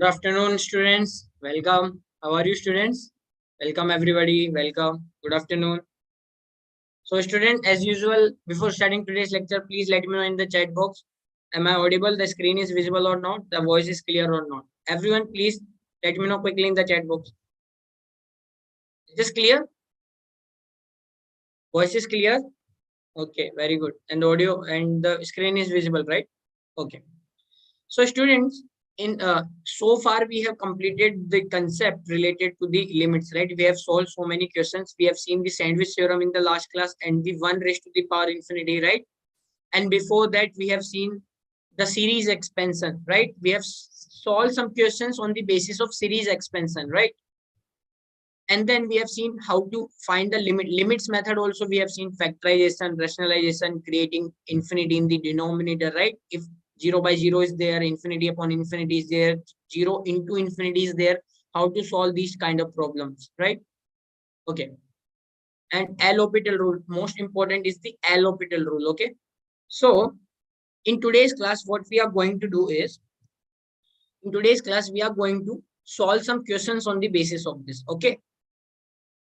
Good afternoon, students. Welcome. How are you, students? Welcome, everybody. Welcome. Good afternoon. So, student, as usual, before starting today's lecture, please let me know in the chat box. Am I audible? The screen is visible or not? The voice is clear or not? Everyone, please let me know quickly in the chat box. Is this clear? Voice is clear? Okay, very good. And the audio and the screen is visible, right? Okay. So students, in so far we have completed the concept related to the limits, right? We have solved so many questions. We have seen the sandwich theorem in the last class and the 1 raised to the power infinity, right? And before that, we have seen the series expansion, right? We have solved some questions on the basis of series expansion, right? And then we have seen how to find the limits method. Also, we have seen factorization, rationalization, creating infinity in the denominator, right? If 0 by 0 is there, infinity upon infinity is there, 0 into infinity is there, how to solve these kind of problems, right? Okay. And L'Hopital rule, most important is the L'Hopital rule, okay? So in today's class, what we are going to do is, in today's class, we are going to solve some questions on the basis of this, okay?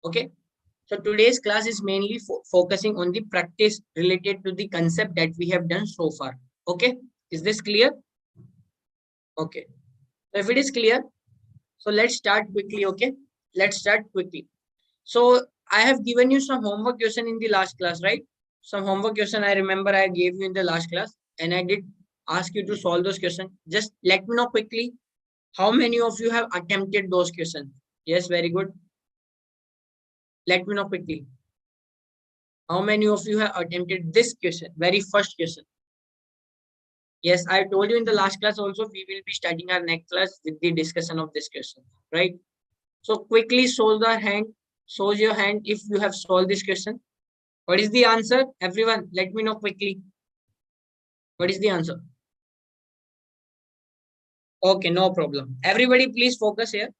Okay. So today's class is mainly focusing on the practice related to the concept that we have done so far. Okay. Is this clear? Okay. So if it is clear, so let's start quickly. Okay. Let's start quickly. So I have given you some homework question in the last class, right? Some homework question I remember I gave you in the last class and I did ask you to solve those questions. Just let me know quickly how many of you have attempted those questions. Yes, very good. Let me know quickly. How many of you have attempted this question, very first question? Yes, I told you in the last class also, we will be starting our next class with the discussion of this question, right? So quickly show your hand if you have solved this question. What is the answer? Everyone, let me know quickly. What is the answer? Okay, no problem. Everybody, please focus here.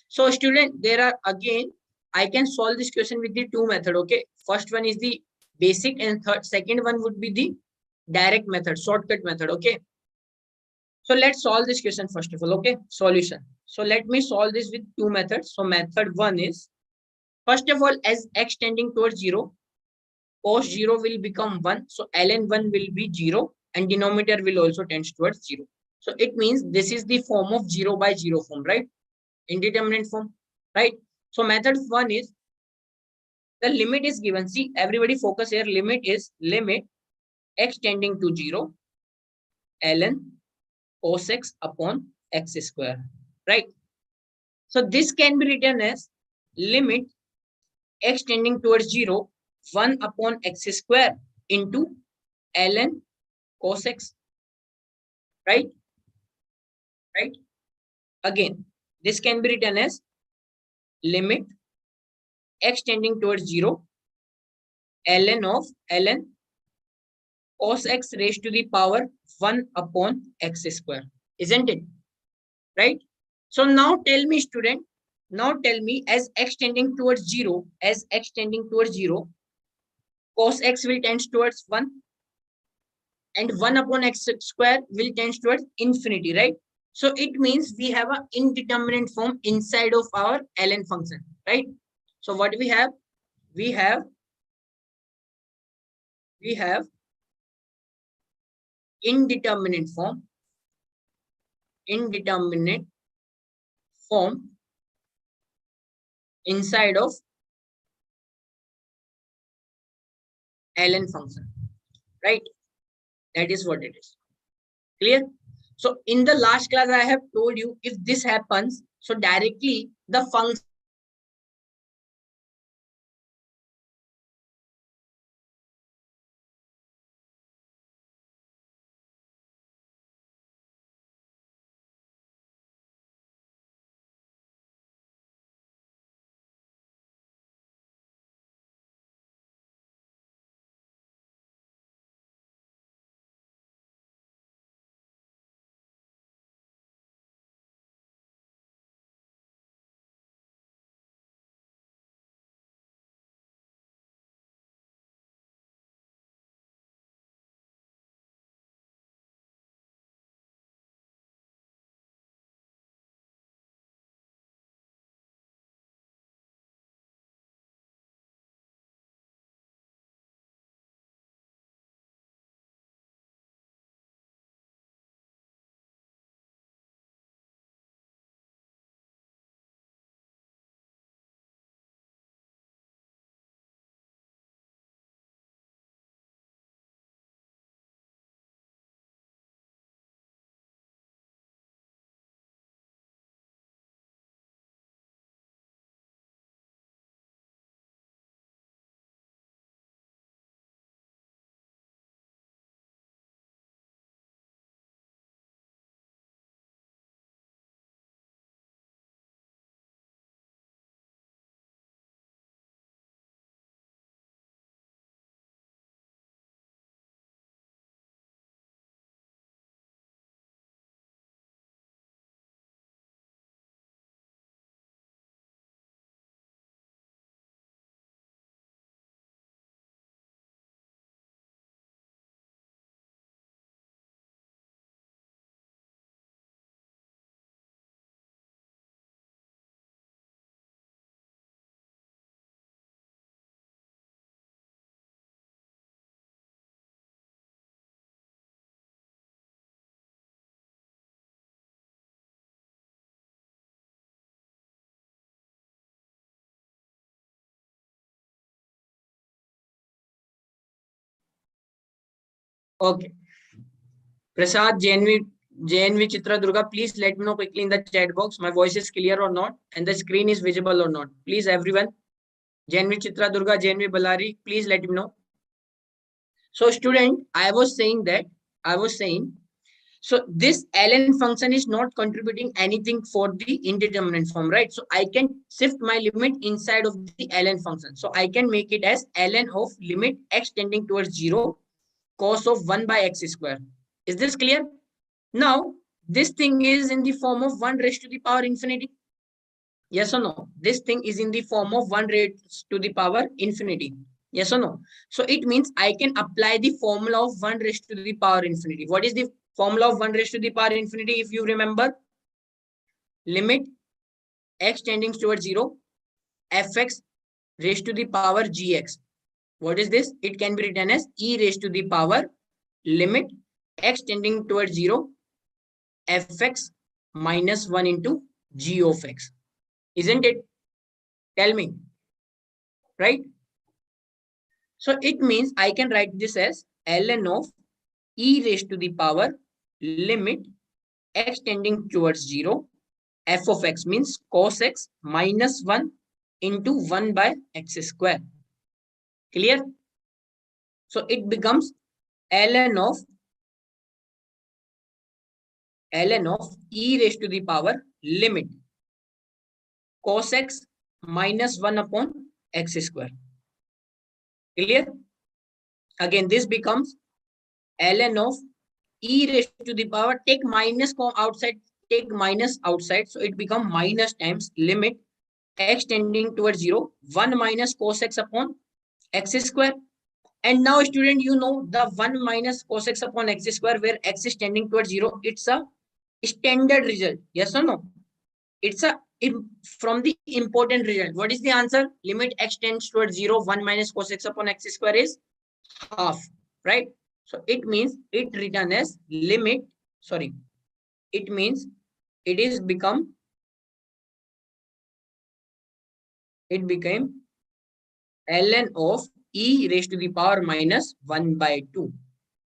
So student, there are again, I can solve this question with the two method, okay? First one is the basic and second one would be the direct method, shortcut method, okay? So let's solve this question first of all, okay? Solution. So let me solve this with two methods. So method one is, first of all, as x tending towards 0, cos 0 will become 1. So ln 1 will be 0 and denominator will also tend towards 0. So it means this is the form of 0 by 0 form, right? Indeterminate form, right? So method one is, the limit is given. See, everybody focus here. Limit x tending to 0, ln cos x upon x square, right? So this can be written as limit x tending towards 0, 1 upon x square into ln cos x, right? Right? Again, this can be written as limit x tending towards 0, ln cos x raised to the power 1 upon x square, isn't it? Right? So now tell me, student, now tell me, as x tending towards 0, cos x will tend towards 1 and 1 upon x square will tend towards infinity, right? So it means we have an indeterminate form inside of our ln function, right? So what we have? We have indeterminate form, indeterminate form inside of ln function, right? That is what it is. Clear? So in the last class, I have told you if this happens, so directly the function Okay. Prasad, JNV Chitra Durga, please let me know quickly in the chat box. My voice is clear or not, and the screen is visible or not. Please, everyone. JNV Chitra Durga, JNV Balari, please let me know. So, student, I was saying, so this ln function is not contributing anything for the indeterminate form, right? So I can shift my limit inside of the ln function. So I can make it as ln of limit x tending towards 0 cos of 1 by x square. Is this clear? Now, this thing is in the form of 1 raised to the power infinity. Yes or no? This thing is in the form of 1 raised to the power infinity. Yes or no? So it means I can apply the formula of 1 raised to the power infinity. What is the formula of 1 raised to the power infinity? If you remember, limit x tending towards 0, fx raised to the power gx. What is this? It can be written as e raised to the power limit x tending towards 0, fx minus 1 into g of x. Isn't it? Tell me, right? So it means I can write this as ln of e raised to the power limit x tending towards 0, f of x means cos x minus 1 into 1 by x square. Clear? So it becomes ln of e raised to the power limit cos x minus 1 upon x square. Clear? Again, this becomes ln of e raised to the power, take minus outside, take minus outside. So it becomes minus times limit x tending towards 0, 1 minus cos x upon x square. And now, student, you know the 1 minus cos x upon x square, where x is tending towards 0. It's a standard result. Yes or no? It's a from the important result. What is the answer? Limit x tends towards 0, 1 minus cos x upon x square is half, right? So it means it written as limit, sorry, it means it is become, it became ln of e raised to the power minus 1 by 2,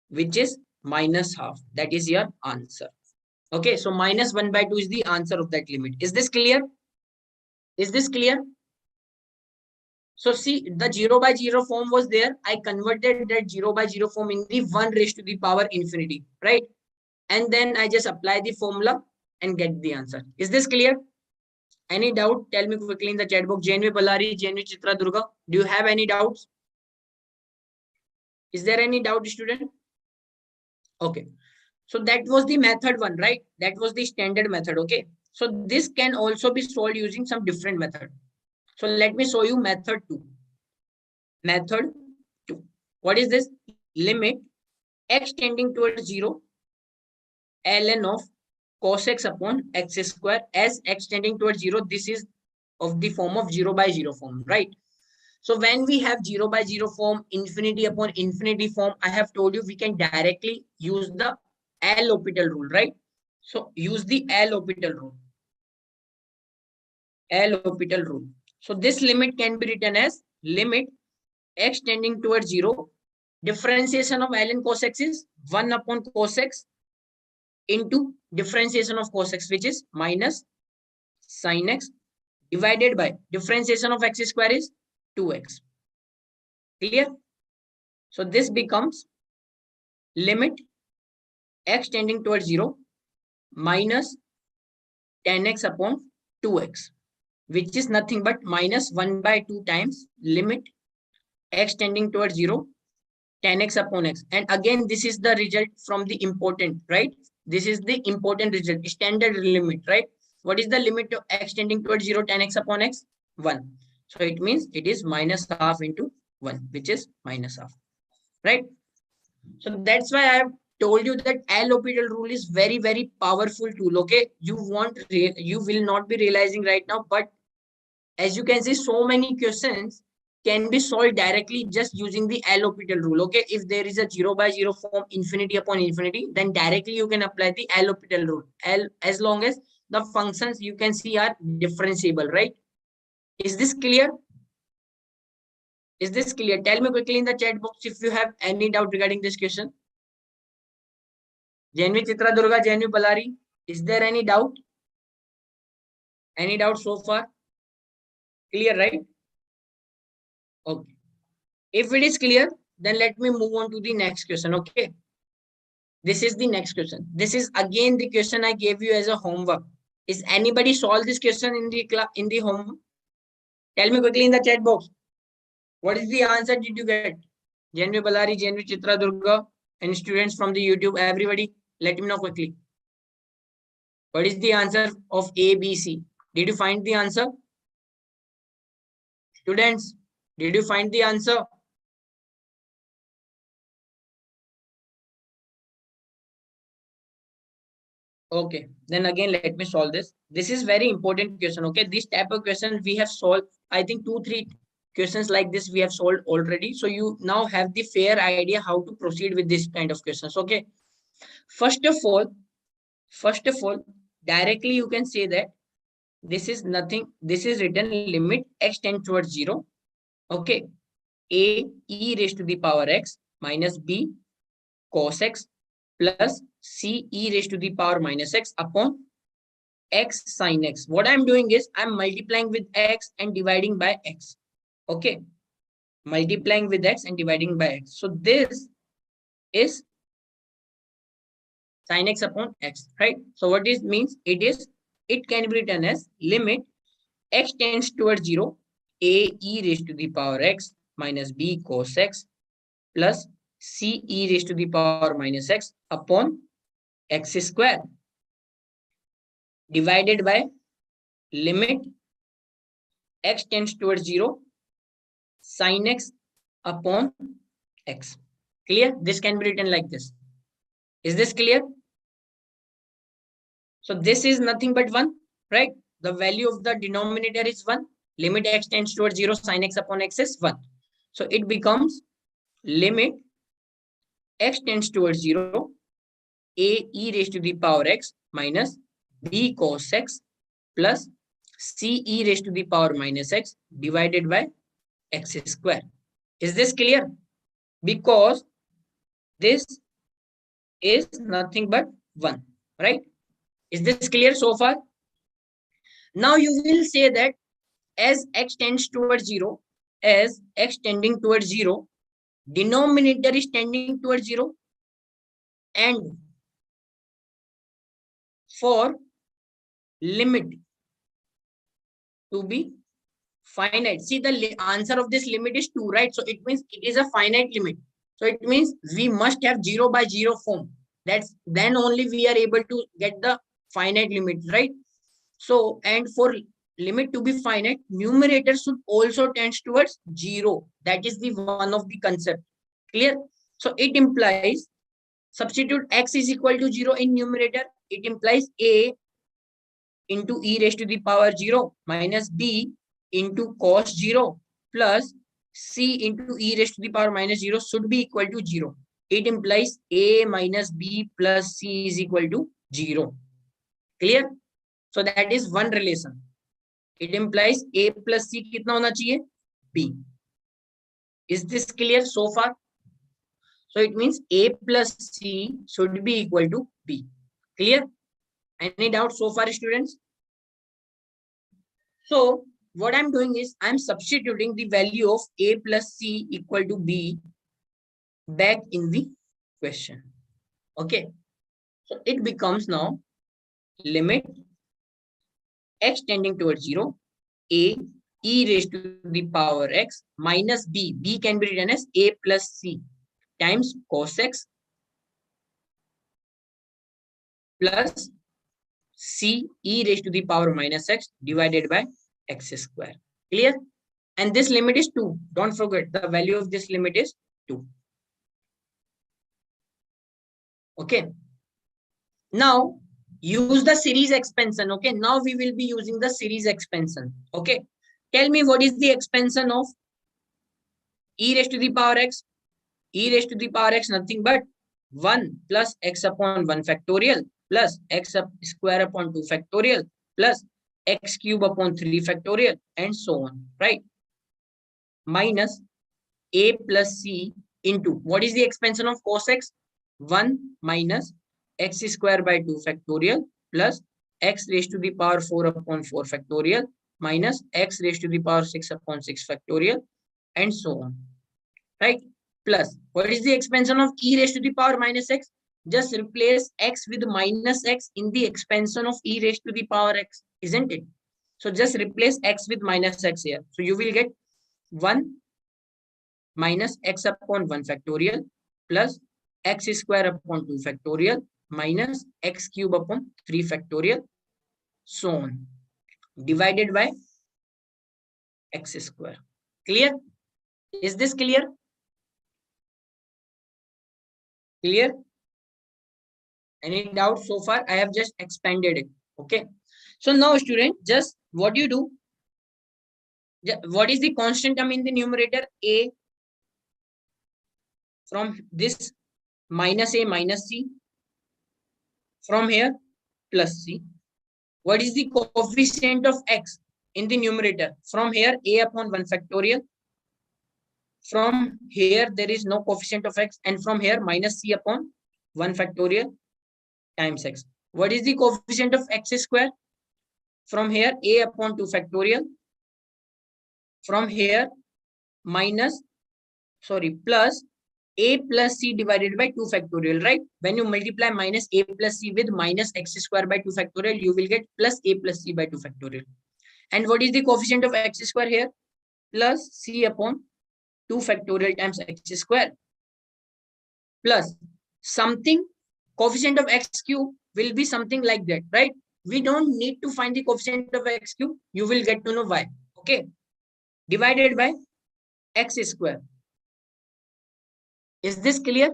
which is minus half. That is your answer. Okay, so minus 1 by 2 is the answer of that limit. Is this clear? Is this clear? So see, the 0 by 0 form was there. I converted that 0 by 0 form in the 1 raised to the power infinity, right? And then I just apply the formula and get the answer. Is this clear? Any doubt? Tell me quickly in the chat box. JNV Balari, JNV Chitra Durga. Do you have any doubts? Is there any doubt, student? Okay. So that was the method 1, right? That was the standard method. Okay. So this can also be solved using some different method. So let me show you method 2. Method 2. What is this? Limit x tending towards 0, ln of cos x upon x square, as x tending towards 0. This is of the form of 0 by 0 form, right? So when we have 0 by 0 form, infinity upon infinity form, I have told you we can directly use the L'Hopital rule, right? So use the L'Hopital rule. L'Hopital rule. So this limit can be written as limit x tending towards 0. Differentiation of ln cos x is 1 upon cos x into differentiation of cos x, which is minus sin x, divided by differentiation of x square is 2x. Clear? So this becomes limit x tending towards 0 minus 10x upon 2x, which is nothing but minus 1 by 2 times limit x tending towards 0, 10x upon x. And again, this is the result from the important, right? This is the important result, standard limit, right? What is the limit of x tending towards 0, 10x upon x? 1. So it means it is minus half into 1, which is minus half, right? So that's why I have told you that L'Hopital rule is very, very powerful tool. Okay, you will not be realizing right now, but as you can see, so many questions can be solved directly just using the L'Hopital rule. Okay, if there is a 0 by 0 form, infinity upon infinity, then directly you can apply the L'Hopital rule. As long as the functions you can see are differentiable, right? Is this clear? Is this clear? Tell me quickly in the chat box if you have any doubt regarding this question. Janvi Chitra Durga, Janvi Balari. Is there any doubt? Any doubt so far? Clear, right? Okay. If it is clear, then let me move on to the next question. Okay. This is the next question. This is again the question I gave you as a homework. Is anybody solve this question in the class, in the homework? Tell me quickly in the chat box. What is the answer did you get? Janvi Balari, Janvi Chitra Durga, and students from the YouTube, everybody, let me know quickly. What is the answer of A, B, C? Did you find the answer? Students, did you find the answer? Okay, then again, let me solve this. This is very important question. Okay, this type of question we have solved. I think 2-3 questions like this we have solved already. So you now have the fair idea how to proceed with this kind of questions. Okay, first of all, directly you can say that this is nothing. This is written limit x tends towards 0. Okay, a e raised to the power x minus b cos x plus c e raised to the power minus x upon x sin x. What I'm doing is I'm multiplying with x and dividing by x. Okay, multiplying with x and dividing by x. So this is sin x upon x, right? So what this means, it can be written as limit x tends towards 0, a e raised to the power x minus b cos x plus c e raised to the power minus x upon x square divided by limit x tends towards 0 sin x upon x. Clear? This can be written like this. Is this clear? So this is nothing but 1, right? The value of the denominator is 1. Limit x tends towards 0 sin x upon x is 1. So it becomes limit x tends towards 0 a e raised to the power x minus b cos x plus c e raised to the power minus x divided by x square. Is this clear? Because this is nothing but 1, right? Is this clear so far? Now you will say that as x tends towards 0, as x tending towards 0, denominator is tending towards 0, and for limit to be finite. See, the answer of this limit is 2, right? So it means it is a finite limit. So it means we must have 0 by 0 form. That's then only we are able to get the finite limit, right? So, and for limit to be finite, numerator should also tends towards 0. That is the one of the concept. Clear? So it implies substitute x is equal to 0 in numerator. It implies a into e raised to the power 0 minus b into cos 0 plus c into e raised to the power minus 0 should be equal to 0. It implies a minus b plus c is equal to 0. Clear? So that is one relation. It implies a plus c kitna hona chahiye? B. Is this clear so far? So it means a plus c should be equal to b. Clear? Any doubt so far, students? So what I'm doing is I'm substituting the value of a plus c equal to b back in the question. Okay. So it becomes now limit x tending towards 0, a e raised to the power x minus b. B can be written as a plus c times cos x plus c e raised to the power minus x divided by x square. Clear? And this limit is 2. Don't forget the value of this limit is 2. Okay. Now use the series expansion. Okay. Now we will be using the series expansion. Okay. Tell me what is the expansion of e raised to the power x? E raised to the power x nothing but 1 plus x upon 1 factorial plus x square upon 2 factorial plus x cube upon 3 factorial and so on, right? Minus a plus c into what is the expansion of cos x? 1 minus x square by 2 factorial plus x raised to the power 4 upon 4 factorial minus x raised to the power 6 upon 6 factorial and so on, right? Plus, what is the expansion of e raised to the power minus x? Just replace x with minus x in the expansion of e raised to the power x, isn't it? So just replace x with minus x here. So you will get 1 minus x upon 1 factorial plus x square upon 2 factorial minus x cube upon 3 factorial, so on, divided by x square. Clear? Is this clear? Clear? Any doubt so far? I have just expanded it. Okay. So now, student, just what you do? What is the constant term in the numerator? A. From this minus a minus c. From here plus c. What is the coefficient of x in the numerator? From here a upon 1 factorial. From here there is no coefficient of x, and from here minus c upon 1 factorial times x. What is the coefficient of x square? From here a upon 2 factorial. From here plus a plus c divided by 2 factorial, right? When you multiply minus a plus c with minus x square by 2 factorial, you will get plus a plus c by 2 factorial. And what is the coefficient of x square here? Plus c upon 2 factorial times x square plus something, coefficient of x cube will be something like that, right? We don't need to find the coefficient of x cube. You will get to know why. Okay. Divided by x square. Is this clear?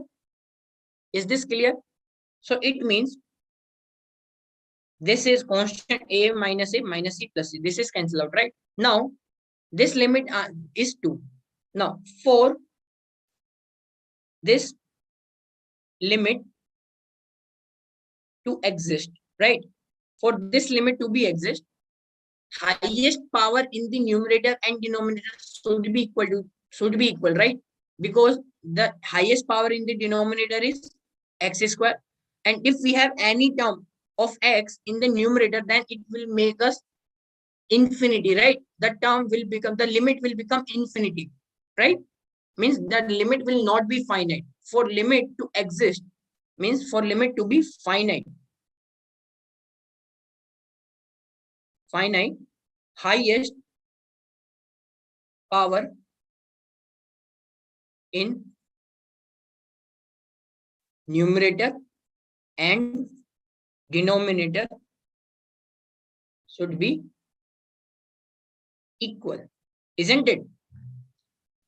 Is this clear? So it means this is constant a minus c plus c. This is cancelled out, right? Now this limit is 2. Now for this limit to exist, right? For this limit to be exist, highest power in the numerator and denominator should be equal, right? Because the highest power in the denominator is x square, and if we have any term of x in the numerator, then it will make us infinity, right? The limit will become infinity, right? Means that limit will not be finite. For limit to exist means for limit to be finite, highest power in numerator and denominator should be equal, isn't it?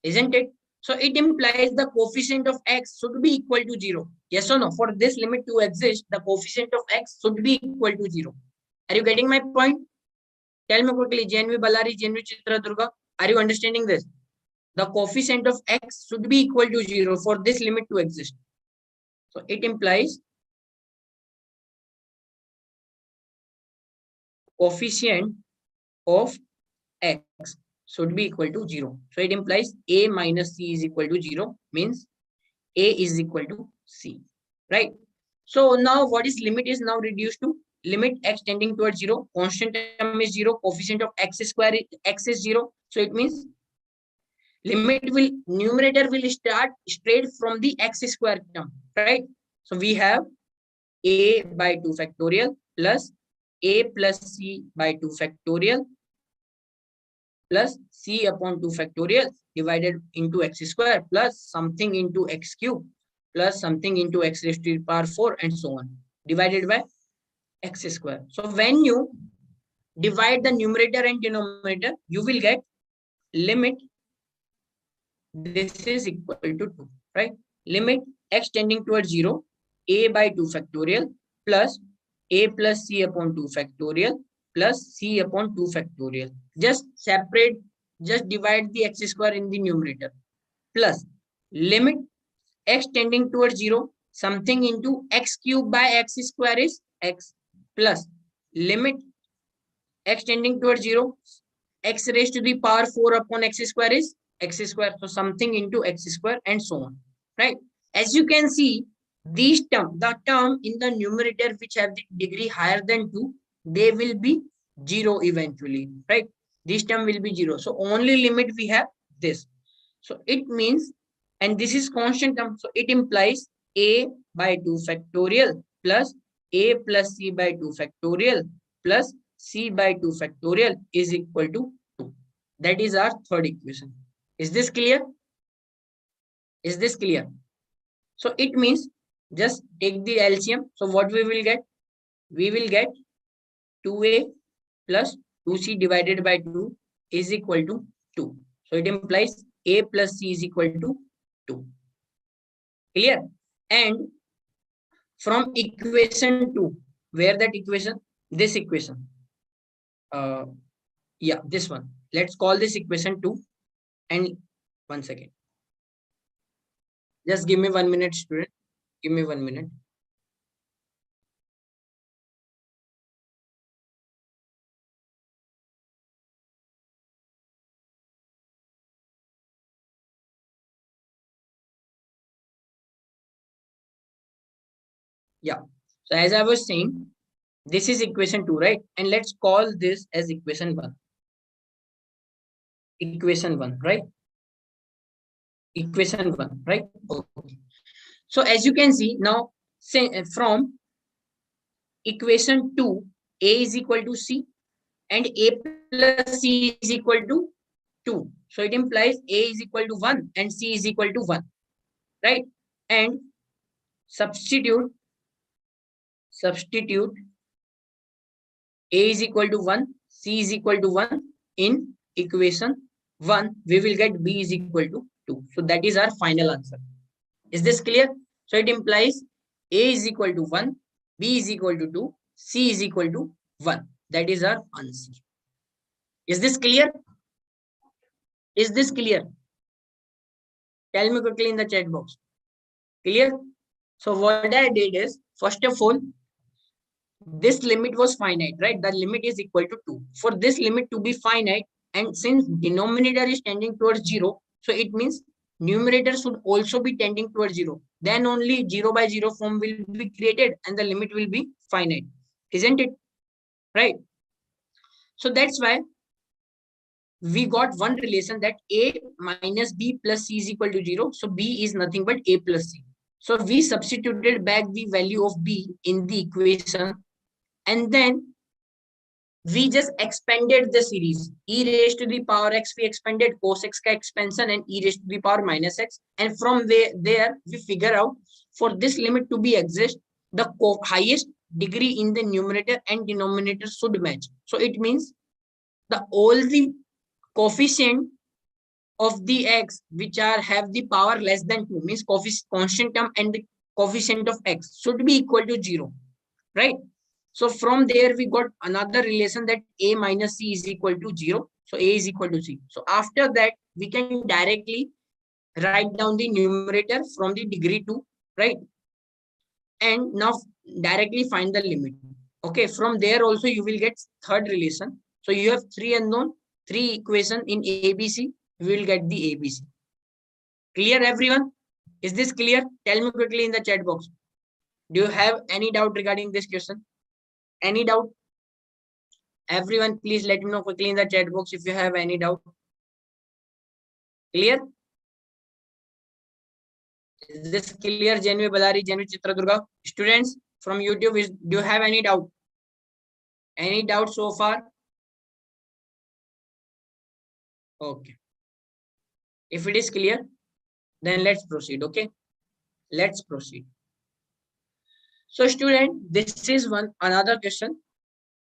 Isn't it? So it implies the coefficient of x should be equal to 0. Yes or no? For this limit to exist, the coefficient of x should be equal to 0. Are you getting my point? Tell me quickly, JNV Ballari, JNV Chitradurga, are you understanding this? The coefficient of x should be equal to 0 for this limit to exist. So it implies coefficient of x should be equal to 0. So it implies a minus c is equal to 0, means a is equal to c, right? So now what is limit is now reduced to limit x tending towards 0, constant term is 0, coefficient of x square x is 0. So it means numerator will start straight from the x square term, right? So we have a by 2 factorial plus a plus c by 2 factorial plus c upon 2 factorial divided into x square plus something into x cube plus something into x raised to the power 4 and so on, divided by x square. So when you divide the numerator and denominator, you will get limit this is equal to 2, right? Limit x tending towards 0, a by 2 factorial plus a plus c upon 2 factorial plus c upon 2 factorial. Just divide the x square in the numerator plus limit x tending towards 0, something into x cube by x square is x plus limit x tending towards 0, x raised to the power 4 upon x square is x square. So something into x square and so on, right? As you can see, These term, the term in the numerator which have the degree higher than 2, they will be 0 eventually, right? This term will be 0. So only limit we have this. So it means, and this is constant term, so it implies a by 2 factorial plus a plus c by 2 factorial plus c by 2 factorial is equal to 2. That is our third equation. Is this clear? Is this clear? So it means just take the LCM. So what we will get? We will get 2a plus 2c divided by 2 is equal to 2. So it implies a plus c is equal to 2. Clear? And from equation 2, where that equation? This equation. Yeah, this one. Let's call this equation 2. And 1 second. Just give me 1 minute, student. Give me 1 minute. Yeah. So as I was saying, this is equation 2, right? And let's call this as equation 1. Equation 1, right? Equation 1, right? Okay. So as you can see now, say, from equation 2, a is equal to c and a plus c is equal to 2. So it implies a is equal to 1 and c is equal to 1, right? And substitute a is equal to 1, c is equal to 1 in equation 1, we will get b is equal to 2. So that is our final answer. Is this clear? So it implies a is equal to 1, b is equal to 2, c is equal to 1. That is our answer. Is this clear? Is this clear? Tell me quickly in the chat box. Clear? So what I did is, first of all, this limit was finite, right? The limit is equal to 2. For this limit to be finite, and since denominator is tending towards 0, so it means numerator should also be tending towards 0. Then only 0 by 0 form will be created and the limit will be finite. Isn't it? Right? So that's why we got one relation that a minus b plus c is equal to 0. So b is nothing but a plus c. So we substituted back the value of b in the equation, and then we just expanded the series. E raised to the power x, we expanded cos x ka expansion and e raised to the power minus x. And from there we figure out for this limit to be exist, the highest degree in the numerator and denominator should match. So it means all the coefficient of the x which are have the power less than 2 means constant term and the coefficient of x should be equal to 0, right? So from there we got another relation that a minus c is equal to 0. So a is equal to c. So after that we can directly write down the numerator from the degree 2, right? And now directly find the limit. Okay, from there also you will get third relation. So you have 3 unknown, 3 equation in ABC, we will get the ABC. Clear everyone? Is this clear? Tell me quickly in the chat box. Do you have any doubt regarding this question? Any doubt? Everyone, please let me know quickly in the chat box if you have any doubt. Clear? Is this clear? Janvi Balari, Janvi Chitradurga. Students from YouTube, do you have any doubt? Any doubt so far? Okay. If it is clear, then let's proceed. Okay. Let's proceed. So student, this is another question.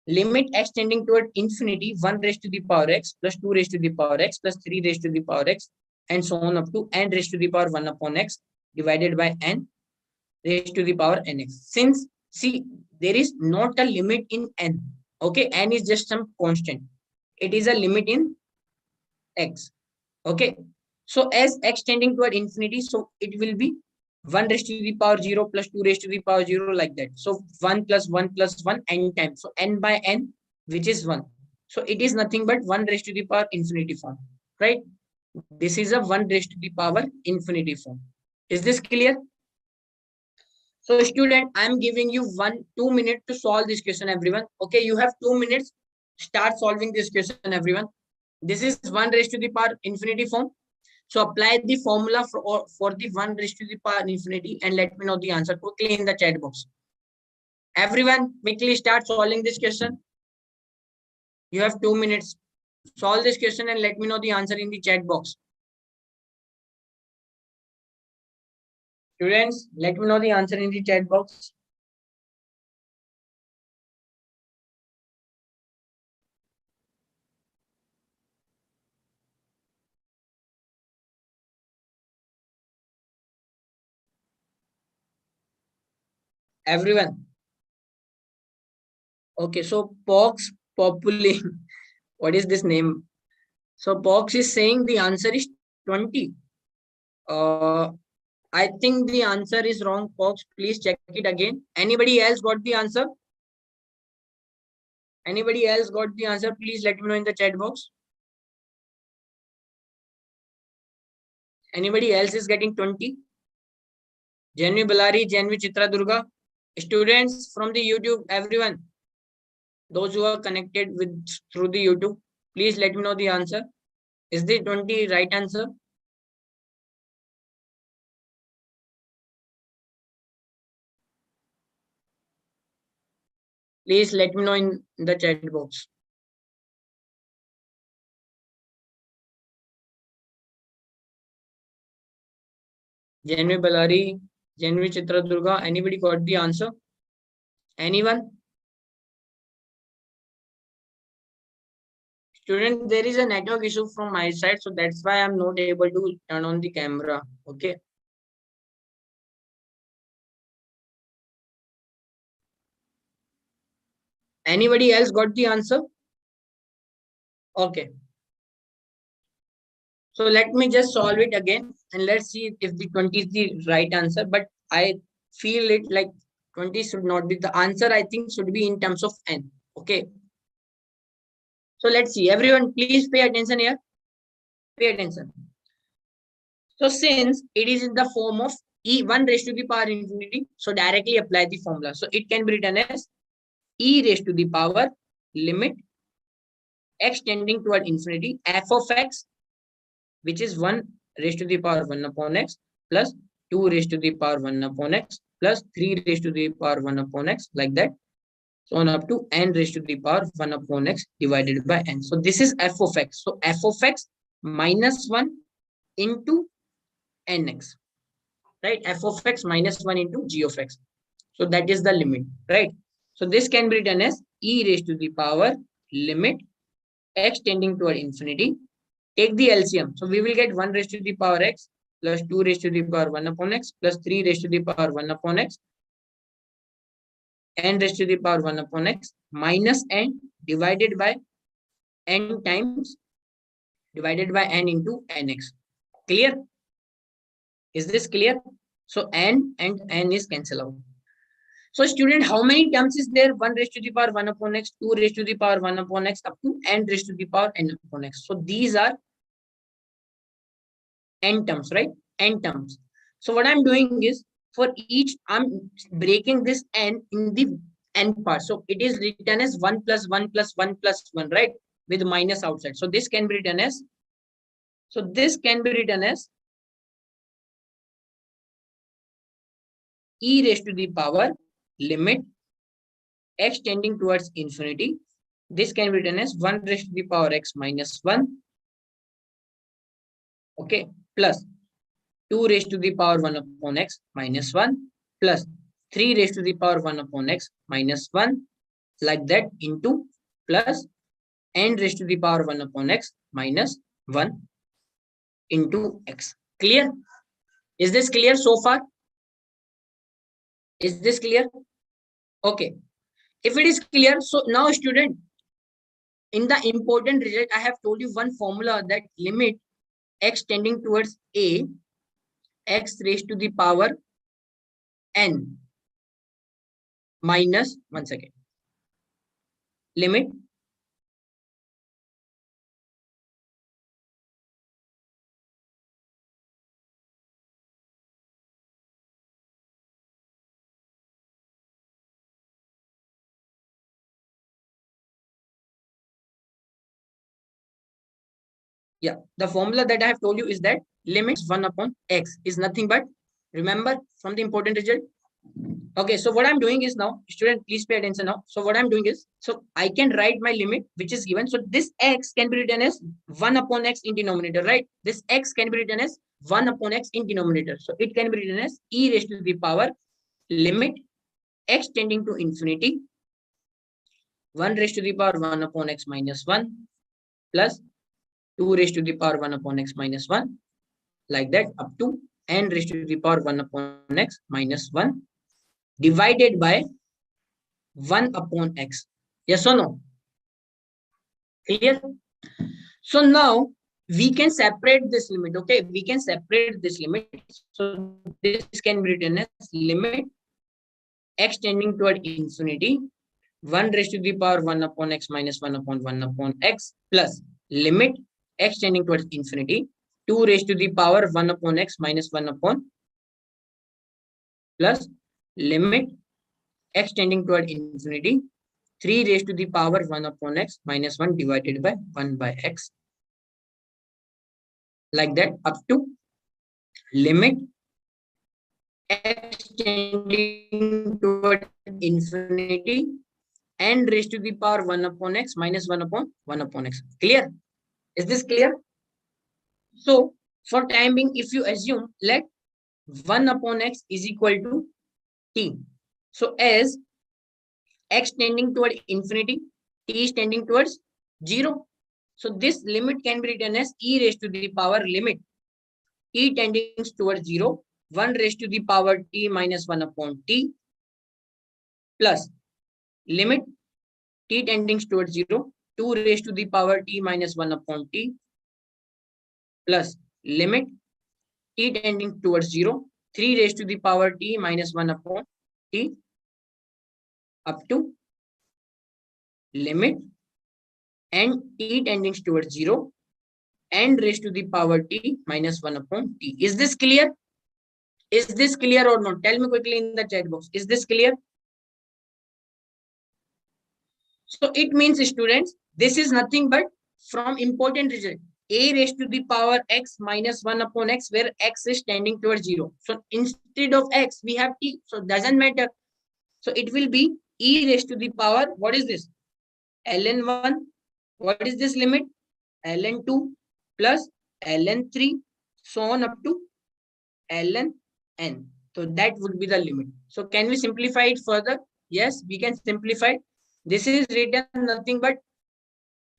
Limit x tending toward infinity, 1 raised to the power x plus 2 raised to the power x plus 3 raised to the power x and so on up to n raised to the power 1 upon x divided by n raised to the power nx. Since, see, there is not a limit in n. Okay, n is just some constant. It is a limit in x. Okay, so as x tending toward infinity, so it will be 1 raised to the power 0 plus 2 raised to the power 0 like that. So 1 plus 1 plus 1 n times. So n by n, which is 1. So it is nothing but 1 raised to the power infinity form, right? This is a 1 raised to the power infinity form. Is this clear? So student, I am giving you 2 minutes to solve this question, everyone. Okay, you have 2 minutes. Start solving this question, everyone. This is 1 raised to the power infinity form. So apply the formula for the 1 raised to the power infinity and let me know the answer quickly in the chat box. Everyone, quickly start solving this question. You have 2 minutes. Solve this question and let me know the answer in the chat box. Students, let me know the answer in the chat box. Everyone. Okay, so Pox Populi. What is this name? So Pox is saying the answer is 20. Uh, I think the answer is wrong, Pox. Please check it again. Anybody else got the answer? Anybody else got the answer? Please let me know in the chat box. Anybody else is getting 20? Janvi Balari, Janvi Chitra Durga. Students from the YouTube, everyone. Those who are connected with through the YouTube, please let me know the answer. Is the 20 right answer? Please let me know in the chat box. Janvi Balari, Janvi Chitra Durga. Anybody got the answer? Anyone? Student, there is a network issue from my side, so that's why I'm not able to turn on the camera. Okay. Anybody else got the answer? Okay. So let me just solve it again and let's see if the 20 is the right answer. But I feel it like 20 should not be the answer. I think should be in terms of n. Okay. So let's see. Everyone, please pay attention here. Pay attention. So since it is in the form of e1 raised to the power infinity, so directly apply the formula. So it can be written as e raised to the power limit x tending toward infinity f of x, which is 1 raised to the power 1 upon x plus 2 raised to the power 1 upon x plus 3 raised to the power 1 upon x, like that. So on up to n raised to the power 1 upon x divided by n. So this is f of x. So f of x minus 1 into nx, right? F of x minus 1 into g of x. So that is the limit, right? So this can be written as e raised to the power limit x tending toward infinity. Take the LCM. So we will get 1 raised to the power x plus 2 raised to the power 1 upon x plus 3 raised to the power 1 upon x, n raised to the power 1 upon x minus n divided by n times divided by n into nx. Clear? Is this clear? So n and n is cancel out. So student, how many terms is there? 1 raised to the power 1 upon x, 2 raised to the power 1 upon x, up to n raised to the power n upon x. So these are n terms, right? N terms. So what I'm doing is, for each, I'm breaking this n in the n part. So it is written as 1 plus 1 plus 1 plus 1, right? With minus outside. So this can be written as, e raised to the power limit x tending towards infinity. This can be written as 1 raised to the power x minus 1, okay, plus 2 raised to the power 1 upon x minus 1 plus 3 raised to the power 1 upon x minus 1, like that, into plus n raised to the power 1 upon x minus 1 into x. Clear? Is this clear so far? Is this clear? Okay. If it is clear, so now student, in the important result, I have told you one formula that limit x tending towards a, x raised to the power n minus, 1 second, limit Yeah, the formula that I have told you is that limit 1 upon x is nothing but, remember from the important result. Okay, so what I'm doing is now, student, please pay attention now. So what I'm doing is, so I can write my limit, which is given. So this x can be written as 1 upon x in denominator, right? This x can be written as 1 upon x in denominator. So it can be written as e raised to the power limit x tending to infinity, 1 raised to the power 1 upon x minus 1 plus 2 raised to the power 1 upon x minus 1, like that up to n raised to the power 1 upon x minus 1 divided by 1 upon x. Yes or no? Clear? So now we can separate this limit. Okay, we can separate this limit. So this can be written as limit x tending toward infinity, 1 raised to the power 1 upon x minus 1 upon x plus limit x tending towards infinity, 2 raised to the power 1 upon x minus 1 upon plus limit x tending toward infinity, 3 raised to the power 1 upon x minus 1 divided by 1 by x, like that up to limit x tending toward infinity n raised to the power 1 upon x minus 1 upon x. Clear? Is this clear? So for time being, if you assume, let 1 upon x is equal to t. So as x tending toward infinity, t is tending towards 0. So this limit can be written as e raised to the power limit t tending towards 0, 1 raised to the power t minus 1 upon t plus limit t tending towards 0, 2 raised to the power t minus 1 upon t plus limit t tending towards 0, 3 raised to the power t minus 1 upon t up to limit n t tending towards 0 n raised to the power t minus 1 upon t. Is this clear? Is this clear or not? Tell me quickly in the chat box. Is this clear? So it means, students, this is nothing but from important result, a raised to the power x minus 1 upon x, where x is tending towards 0. So instead of x, we have t. So it doesn't matter. So it will be e raised to the power, what is this? ln1. What is this limit? ln2 plus ln3, so on up to ln n. So that would be the limit. So can we simplify it further? Yes, we can simplify. This is written nothing but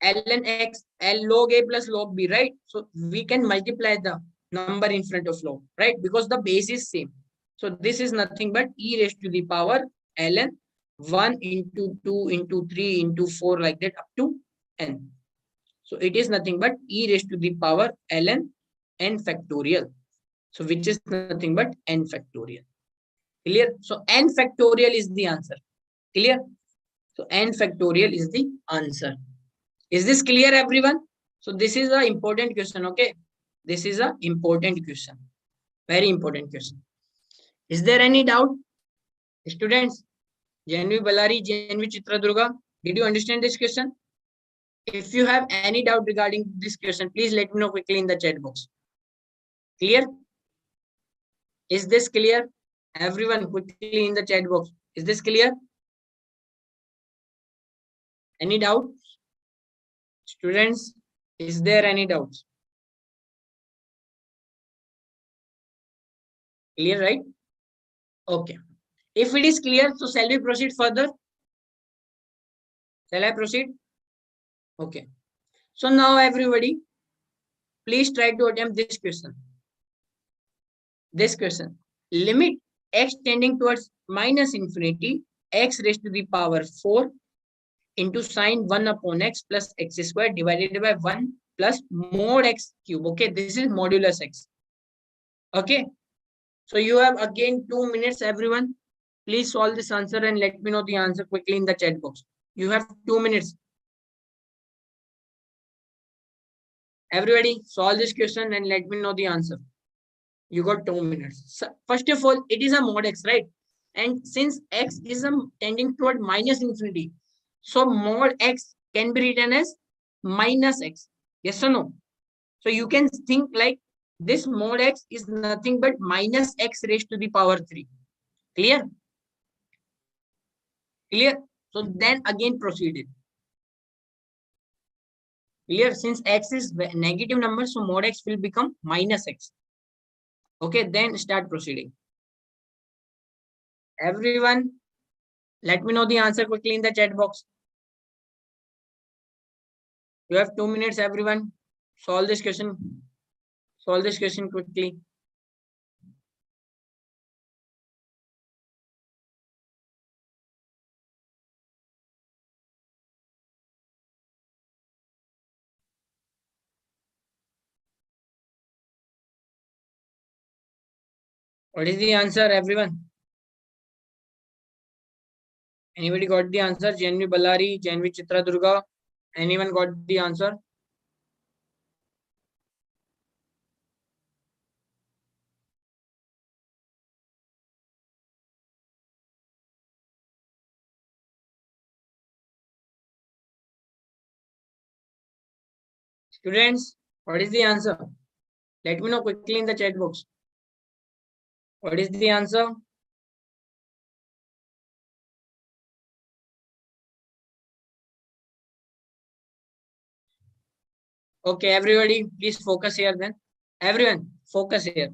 ln x, l log a plus log b, right? So we can multiply the number in front of log, right? Because the base is same. So this is nothing but e raised to the power ln 1 into 2 into 3 into 4, like that up to n. So it is nothing but e raised to the power ln n factorial. So which is nothing but n factorial. Clear? So n factorial is the answer. Clear? So n factorial is the answer. Is this clear, everyone? So this is an important question, okay? This is an important question. Very important question. Is there any doubt? Students, Janvi Balari, Janvi Chitradurga, did you understand this question? If you have any doubt regarding this question, please let me know quickly in the chat box. Clear? Is this clear? Everyone, quickly in the chat box. Is this clear? Any doubt? Students, is there any doubts? Clear, right? Okay. If it is clear, so shall we proceed further? Shall I proceed? Okay. So now everybody, please try to attempt this question. This question. Limit x tending towards minus infinity, x raised to the power 4 into sine 1 upon x plus x square divided by 1 plus mod x cube. Okay, this is modulus x. Okay. So you have again 2 minutes, everyone. Please solve this answer and let me know the answer quickly in the chat box. You have 2 minutes. Everybody, solve this question and let me know the answer. You got 2 minutes. So first of all, it is a mod x, right? And since x is tending toward minus infinity, so mod x can be written as minus x. Yes or no? So you can think like this mod x is nothing but minus x raised to the power 3. Clear? Clear? So then again proceed it. Clear? Since x is negative number, so mod x will become minus x. Okay, then start proceeding. Everyone, let me know the answer quickly in the chat box. You have 2 minutes, everyone. Solve this question. Solve this question quickly. What is the answer, everyone? Anybody got the answer? Janvi Ballari, Janvi Chitra Durga. Anyone got the answer? Students, what is the answer? Let me know quickly in the chat box. What is the answer? Okay, everybody, please focus here then. Everyone, focus here.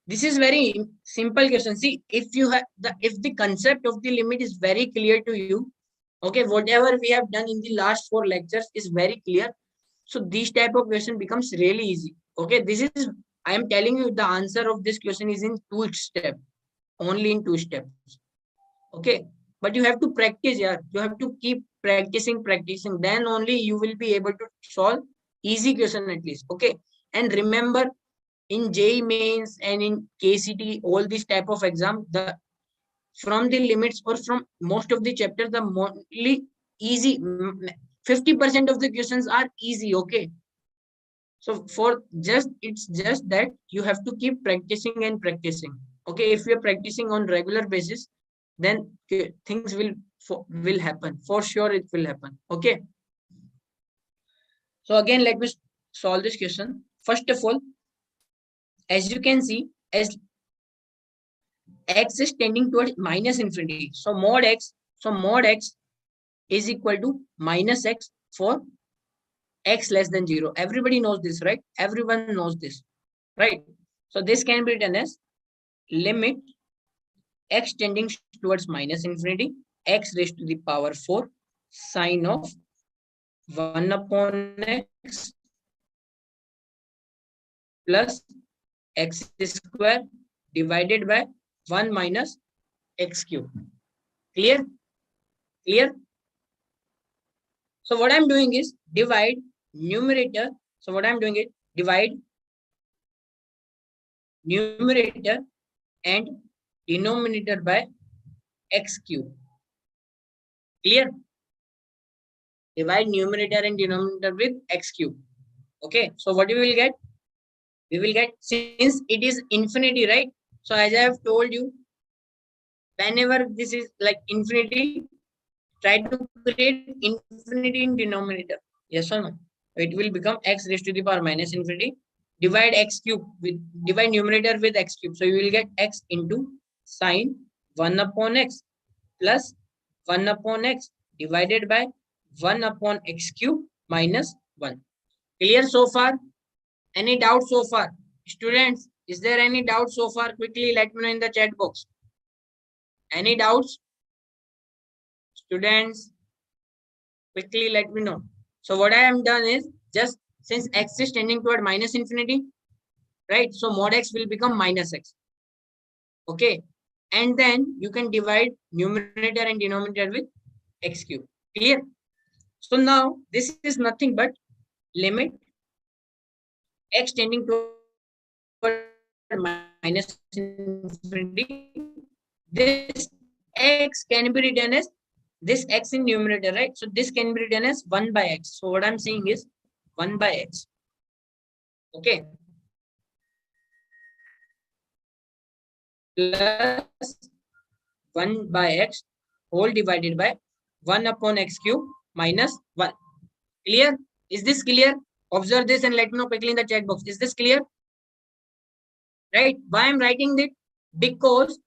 This is very simple question. See, if you have if the concept of the limit is very clear to you, okay, whatever we have done in the last 4 lectures is very clear. So this type of question becomes really easy. Okay, this is, I am telling you the answer of this question is in 2 steps, only in 2 steps. Okay, but you have to practice, yeah. You have to keep practicing. Then only you will be able to solve easy question at least. Okay, and remember, in JEE mains and in KCT, all these type of exam, the from the limits or from most of the chapters, the mostly easy 50% of the questions are easy. Okay, so for just it's just that you have to keep practicing and practicing. Okay, if you're practicing on regular basis, then things will happen for sure. It will happen. Okay, so again let me solve this question. First of all, as you can see, as x is tending towards minus infinity. So mod x is equal to minus x for x less than 0. Everybody knows this, right? Everyone knows this, right? So this can be written as limit x tending towards minus infinity, x raised to the power 4 sine of 1 upon x plus x square divided by 1 minus x cube. Clear? Clear? So what I'm doing is divide numerator. So what I'm doing is divide numerator and denominator by x cube. Clear? Divide numerator and denominator with x cube. Okay. So what we will get? We will get, since it is infinity, right? So as I have told you, whenever this is like infinity, try to create infinity in denominator. Yes or no? It will become x raised to the power minus infinity. Divide x cube with, divide numerator with x cube. So you will get x into sine 1 upon x plus 1 upon x divided by 1 upon x cube minus 1. Clear so far? Any doubt so far? Students, is there any doubt so far? Quickly let me know in the chat box. Any doubts? Students, quickly let me know. So what I am done is, just since x is tending toward minus infinity, right? So mod x will become minus x. Okay. And then you can divide numerator and denominator with x cube. Clear? So now this is nothing but limit x tending toward minus infinity. This x can be written as this x in numerator, right? So this can be written as 1 by x. So what I'm saying is 1 by x. Okay. Plus 1 by x whole divided by 1 upon x cube minus 1. Clear? Is this clear? Observe this and let me know quickly in the chat box. Is this clear? Right? Why I'm writing it? Because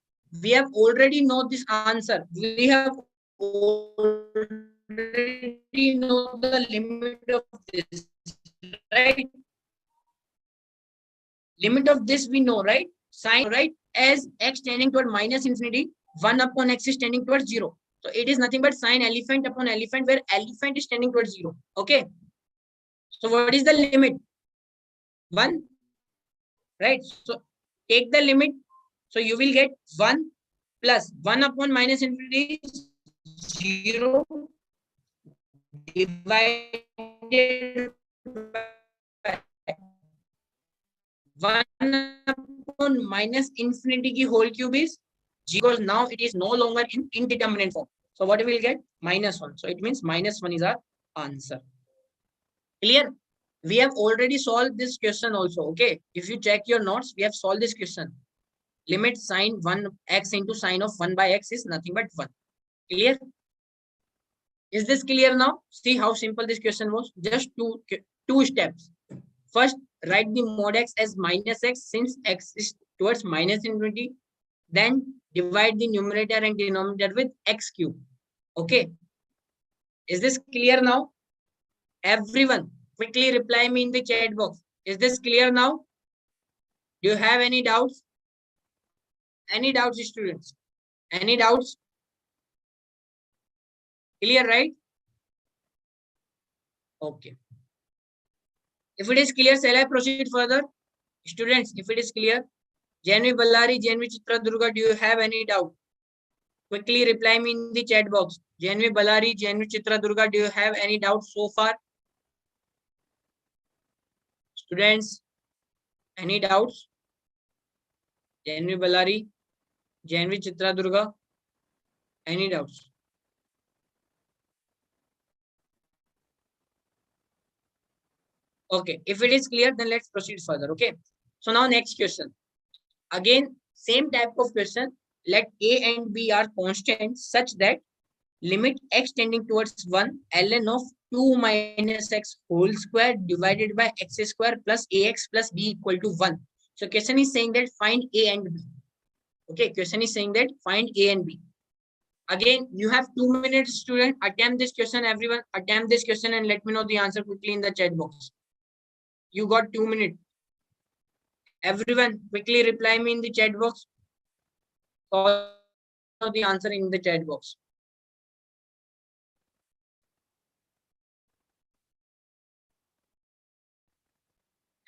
we have already know this answer. We have already know the limit of this, right? Limit of this we know, right? Sine, right? As x tending toward minus infinity, 1 upon x is tending towards 0. So it is nothing but sine elephant upon elephant, where elephant is tending towards 0. Okay. So what is the limit? 1, right? So take the limit. So you will get 1 plus 1 upon minus infinity is 0 divided by 1 upon minus infinity ki whole cube is 0, because now it is no longer in indeterminate form. So what we will get? Minus 1. So it means minus 1 is our answer. Clear? We have already solved this question also. Okay. If you check your notes, we have solved this question. Limit sine 1 x into sine of 1 by x is nothing but 1. Clear? Is this clear now? See how simple this question was. Just two steps. First, write the mod x as minus x since x is towards minus infinity. Then divide the numerator and denominator with x cube. Okay. Is this clear now? Everyone, quickly reply me in the chat box. Is this clear now? Do you have any doubts? Any doubts, students? Any doubts? Clear, right? Okay. If it is clear, shall I proceed further? Students, if it is clear, Janvi Ballari, Janvi Chitra Durga, do you have any doubt? Quickly reply me in the chat box. Janvi Ballari, Janvi Chitra Durga, do you have any doubt so far? Students, any doubts? Janvi Ballari, Janvi Chitra Durga, any doubts? Okay, if it is clear, then let's proceed further. Okay, so now next question. Again, same type of question. Let a and b are constant such that limit x tending towards 1 ln of 2 minus x whole square divided by x square plus ax plus b equal to 1. So question is saying that find a and b. Okay, question is saying that find a and b. Again, you have 2 minutes, student. Attempt this question, everyone. Attempt this question and let me know the answer quickly in the chat box. You got 2 minutes. Everyone, quickly reply me in the chat box. Follow the answer in the chat box.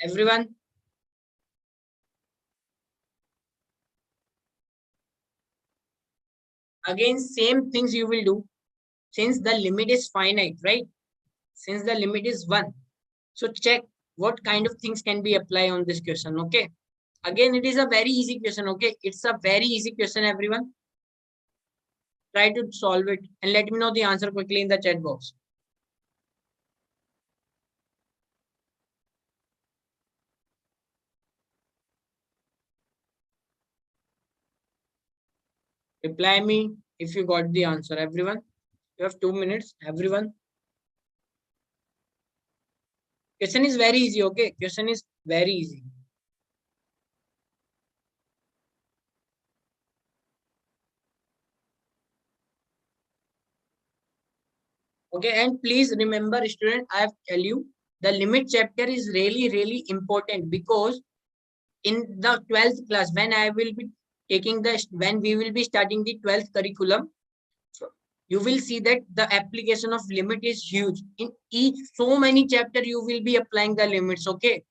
Everyone. Again, same things you will do. Since the limit is finite, right? Since the limit is 1. So check what kind of things can be applied on this question, okay? Again, it is a very easy question, okay? It's a very easy question, everyone. Try to solve it and let me know the answer quickly in the chat box. Reply me if you got the answer, everyone. You have 2 minutes, everyone. Question is very easy, okay? Question is very easy. Okay, and please remember, student, I have tell you, the limit chapter is really important, because in the 12th class, when I will be taking when we will be starting the 12th curriculum, you will see that the application of limit is huge. In each so many chapter, you will be applying the limits. Okay,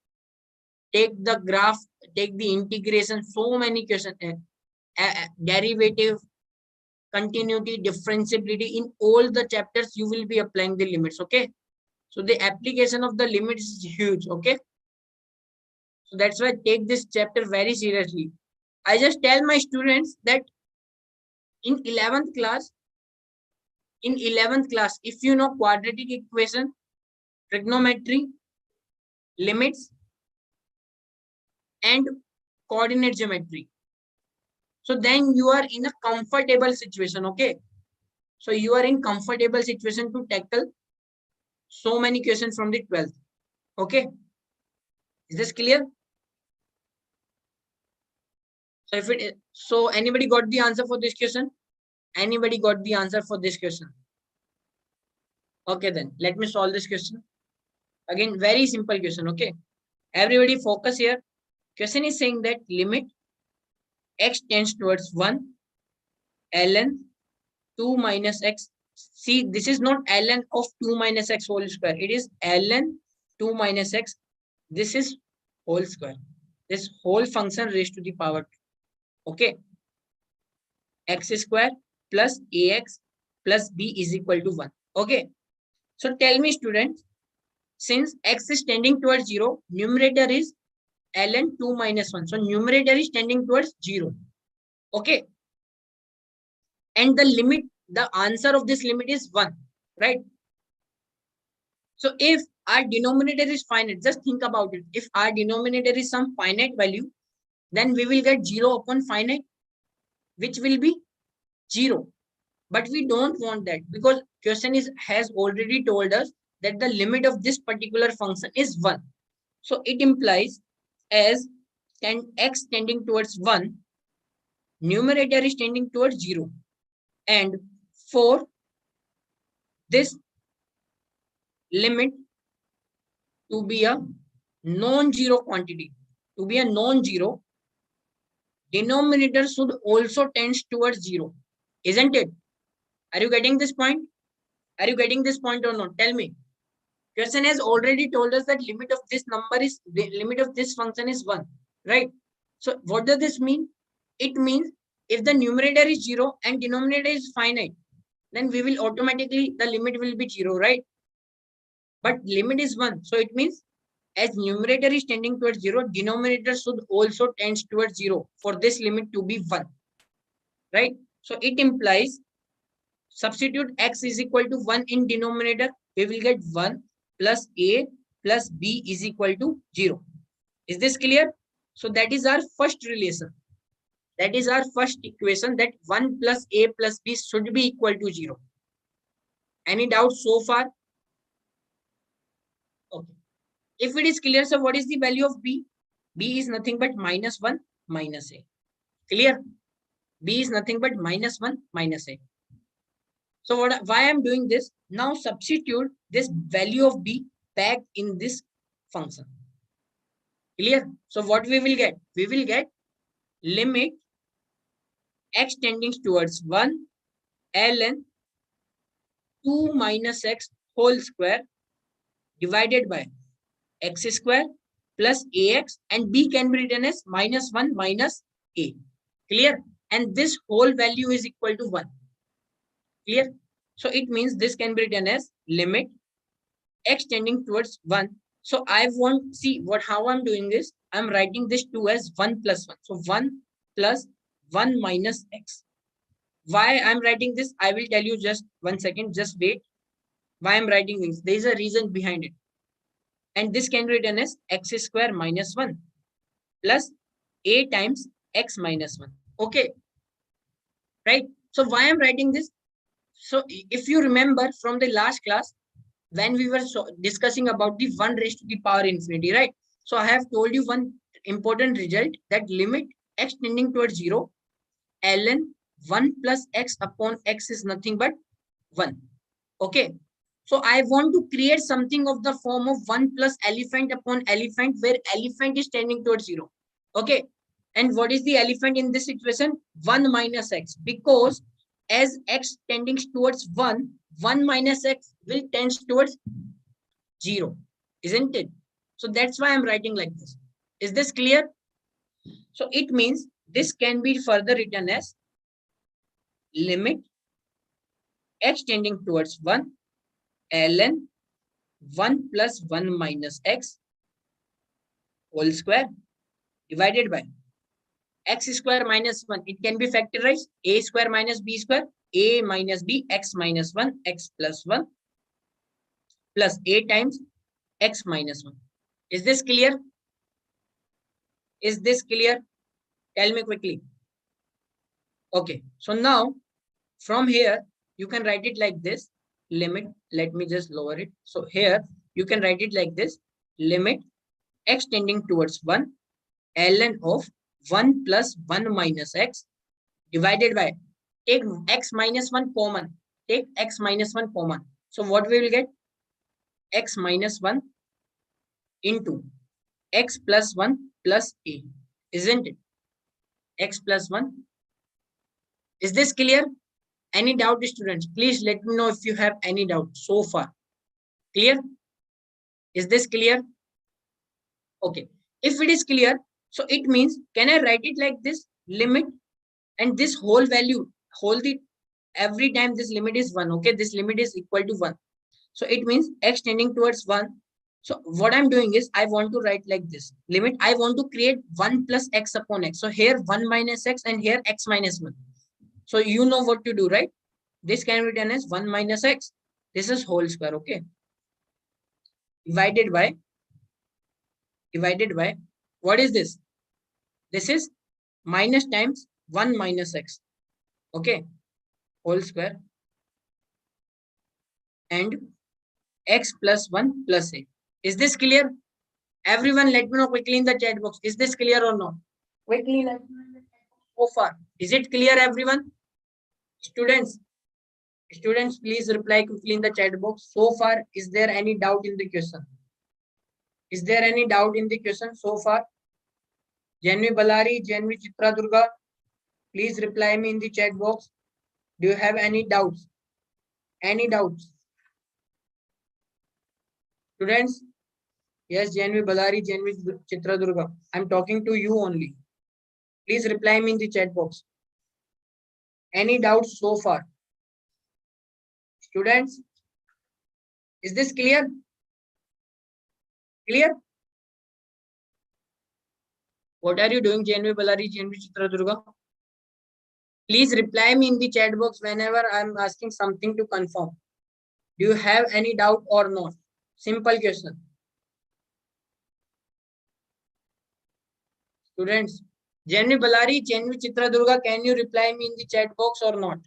take the graph, take the integration, so many questions, derivative, continuity, differentiability. In all the chapters, you will be applying the limits. Okay, so the application of the limits is huge. Okay, so that's why take this chapter very seriously. I just tell my students that in 11th class, if you know quadratic equation, trigonometry, limits, and coordinate geometry, so then you are in a comfortable situation. Okay, so you are in comfortable situation to tackle so many questions from the 12th. Okay, is this clear? So if so anybody got the answer for this question? Anybody got the answer for this question? Okay, then let me solve this question. Again, very simple question. Okay, everybody focus here. Question is saying that limit x tends towards 1 ln 2 minus x. See, this is not ln of 2 minus x whole square. It is ln 2 minus x. This is whole square. This whole function raised to the power 2. Okay. X square plus ax plus b is equal to 1. Okay. So tell me, students, since x is tending towards 0, numerator is ln 2 minus 1. So numerator is tending towards 0. Okay. And the limit, the answer of this limit is 1. Right. So if our denominator is finite, just think about it. If our denominator is some finite value, then we will get 0 upon finite, which will be 0. But we don't want that, because question has already told us that the limit of this particular function is 1. So it implies as x tending towards 1, numerator is tending towards 0. And for this limit to be a non-zero quantity, to be a non-zero, denominator should also tend towards 0. Isn't it? Are you getting this point? Are you getting this point or not? Tell me. Question has already told us that limit of this limit of this function is 1, right? So what does this mean? It means if the numerator is 0 and denominator is finite, then we will automatically, the limit will be 0, right? But limit is 1. So it means as numerator is tending towards 0, denominator should also tend towards 0 for this limit to be 1, right? So it implies substitute x is equal to 1 in denominator, we will get 1 plus a plus b is equal to 0. Is this clear? So that is our first relation. That is our first equation, that 1 plus a plus b should be equal to 0. Any doubts so far? Okay. If it is clear, so what is the value of b? B is nothing but minus 1 minus a. Clear? B is nothing but minus 1 minus a. So why I'm doing this? Now substitute this value of b back in this function. Clear? So what we will get? We will get limit x tending towards 1 ln 2 minus x whole square divided by x square plus ax, and b can be written as minus 1 minus a. Clear? And this whole value is equal to 1. Clear? So it means this can be written as limit x tending towards 1. So I want, see how I'm doing this. I'm writing this 2 as 1 plus 1. So 1 plus 1 minus x. Why I'm writing this? I will tell you just 1 second. Just wait. Why I'm writing this? There is a reason behind it. And this can be written as x square minus 1 plus a times x minus 1. Okay. Right. So why I'm writing this? So if you remember from the last class, when we were discussing about the 1 raised to the power infinity, right? So I have told you one important result, that limit x tending towards 0, ln 1 plus x upon x is nothing but 1. Okay. So I want to create something of the form of 1 plus elephant upon elephant, where elephant is tending towards 0. Okay. And what is the elephant in this situation? 1 minus x, because as x tending towards 1, 1 minus x will tend towards 0, isn't it? So that's why I'm writing like this. Is this clear? So it means this can be further written as limit x tending towards 1 ln 1 plus 1 minus x whole square divided by x square minus 1. It can be factorized. A square minus b square, a minus b, x minus 1, x plus 1 plus a times x minus 1. Is this clear? Is this clear? Tell me quickly. Okay. So now from here, you can write it like this. Limit, let me just lower it. So here you can write it like this. limit x tending towards 1 ln of 1 plus 1 minus x divided by, take x minus 1 common, take x minus 1 common. So what we will get? X minus 1 into x plus 1 plus a, isn't it? X plus 1. Is this clear? Any doubt, students? Please let me know if you have any doubt so far. Clear? Is this clear? Okay. If it is clear, so it means, can I write it like this? Limit and this whole value, hold it every time this limit is 1. Okay. This limit is equal to 1. So it means x tending towards 1. So what I'm doing is I want to write like this. Limit, I want to create 1 plus x upon x. So here 1 minus x and here x minus 1. So you know what to do, right? This can be written as 1 minus x. This is whole square, okay? Divided by, what is this? This is minus times 1 minus x, okay? Whole square and x plus 1 plus a. Is this clear? Everyone let me know quickly in the chat box. Is this clear or not? Quickly let me know in the chat box so far. Is it clear, everyone? Students, please reply quickly in the chat box. So far, is there any doubt in the question? Is there any doubt in the question so far? Janvi Balari, Janvi Chitra Durga, please reply me in the chat box. Do you have any doubts? Any doubts? Students, yes, Janvi Balari, Janvi Chitra Durga. I'm talking to you only. Please reply me in the chat box. Any doubts so far? Students, is this clear? Clear? What are you doing, Janvi Balari, Janvi Chitra Durga? Please reply me in the chat box whenever I'm asking something to confirm. Do you have any doubt or not? Simple question. Students, Janvi Balari, Janvi Chitra Durga, can you reply me in the chat box or not?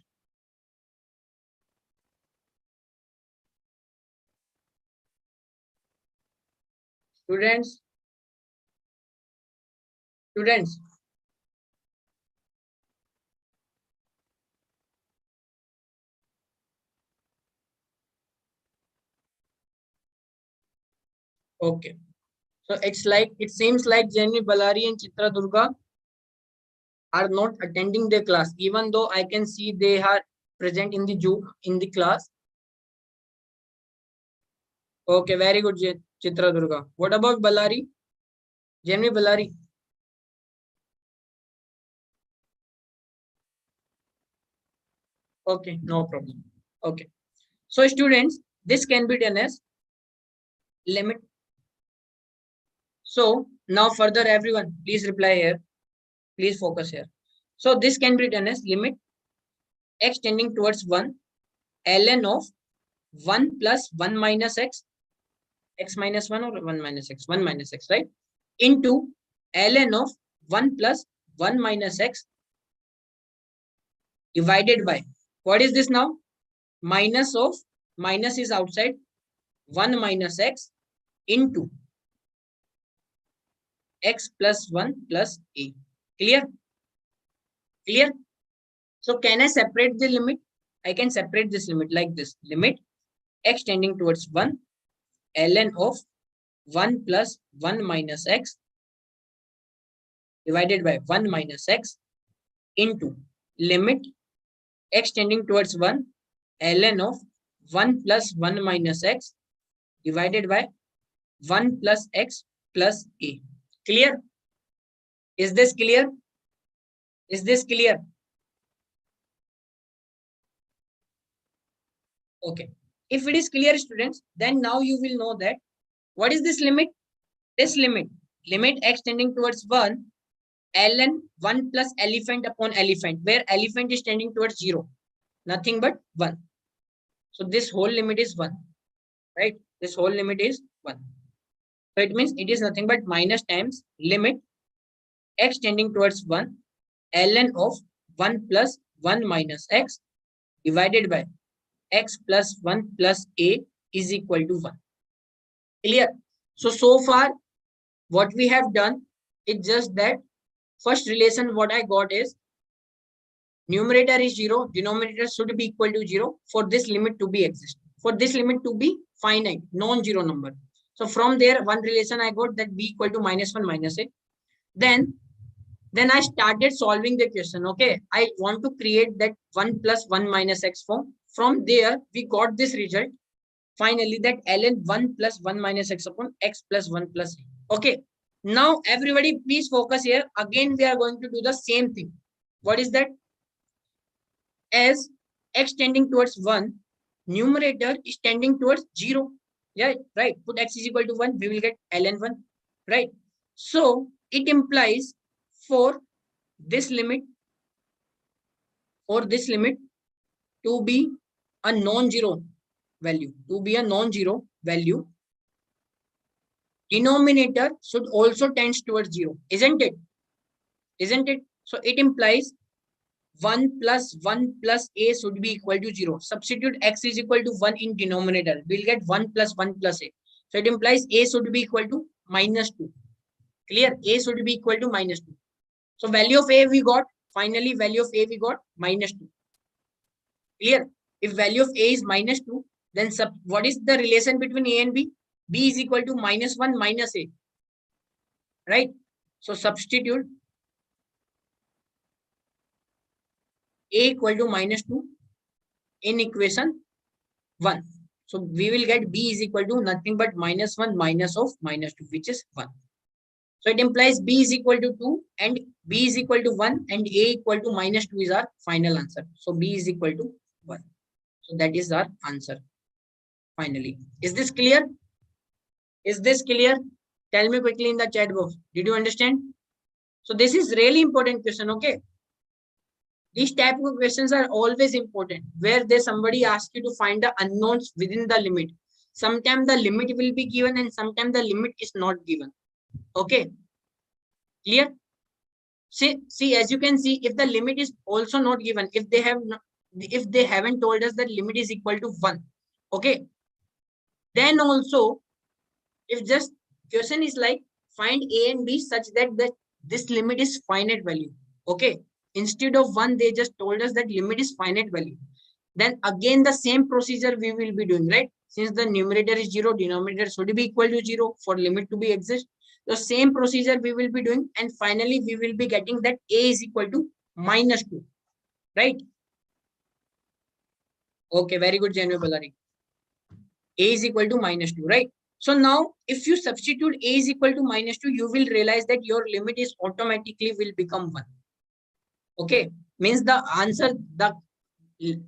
Students, okay. So it seems like Janvi Balari and Chitra Durga are not attending their class, even though I can see they are present in the class. Okay, very good, Chitra Durga. What about Balari? Janvi Balari? Okay, no problem. Okay. So students, this can be done as limit. So now further, everyone, please reply here. Please focus here. So this can be done as limit x tending towards 1 ln of 1 plus 1 minus x, x minus 1 or 1 minus x, 1 minus x, right? Into ln of 1 plus 1 minus x divided by, what is this now? Minus is outside, 1 minus x into x plus 1 plus a. Clear? Clear? So can I separate the limit? I can separate this limit like this. Limit x tending towards 1 ln of 1 plus 1 minus x divided by 1 minus x into limit x tending towards 1 ln of 1 plus 1 minus x divided by 1 plus x plus a. Clear? Is this clear? Is this clear? Okay. If it is clear, students, then now you will know that what is this limit? This limit x tending towards 1 ln 1 plus elephant upon elephant, where elephant is tending towards 0, nothing but 1. So this whole limit is 1, right? This whole limit is 1. So it means it is nothing but minus times limit x tending towards 1 ln of 1 plus 1 minus x divided by x plus 1 plus a is equal to 1. Clear? So far, what we have done is just that first relation what I got is numerator is 0, denominator should be equal to 0 for this limit to be exist. For this limit to be finite, non-zero number. So from there, one relation I got that b equal to -1 minus a. Then I started solving the question. Okay, I want to create that 1 plus 1 minus x form. From there, we got this result. Finally, that ln 1 plus 1 minus x upon x plus 1 plus a. Okay, now everybody please focus here. Again, we are going to do the same thing. What is that? As x tending towards 1, numerator is tending towards 0. Yeah, right. Put x is equal to 1, we will get ln 1. Right. So it implies for this limit to be a non-zero value. To be a non-zero value, denominator should also tend towards 0. Isn't it? Isn't it? So it implies 1 plus 1 plus a should be equal to 0. Substitute x is equal to 1 in denominator. We'll get 1 plus 1 plus a. So it implies a should be equal to -2. Clear? A should be equal to -2. So value of a we got. Finally, value of a we got -2. Clear? If value of a is -2, then what is the relation between a and b? B is equal to -1 minus a. Right? So substitute a equal to -2 in equation 1. So we will get b is equal to nothing but -1 minus of -2, which is 1. So it implies b is equal to 2 and b is equal to 1 and a equal to -2 is our final answer. So b is equal to 1. So that is our answer. Finally, is this clear? Is this clear? Tell me quickly in the chat box. Did you understand? So this is really important question. Okay. These type of questions are always important, where somebody asks you to find the unknowns within the limit. Sometimes the limit will be given and sometimes the limit is not given. Okay, clear? See, as you can see, if the limit is also not given, if they haven't told us that limit is equal to 1, okay, then also if just question is like find a and b such that this limit is finite value, okay, instead of 1 they just told us that limit is finite value, then again the same procedure we will be doing, right? Since the numerator is 0, denominator should be equal to 0 for limit to be exist. The same procedure we will be doing, and finally we will be getting that a is equal to -2, right? Okay, very good, January Ballari. A is equal to -2, right? So now if you substitute a is equal to -2, you will realize that your limit is automatically will become 1. Okay, means the answer, the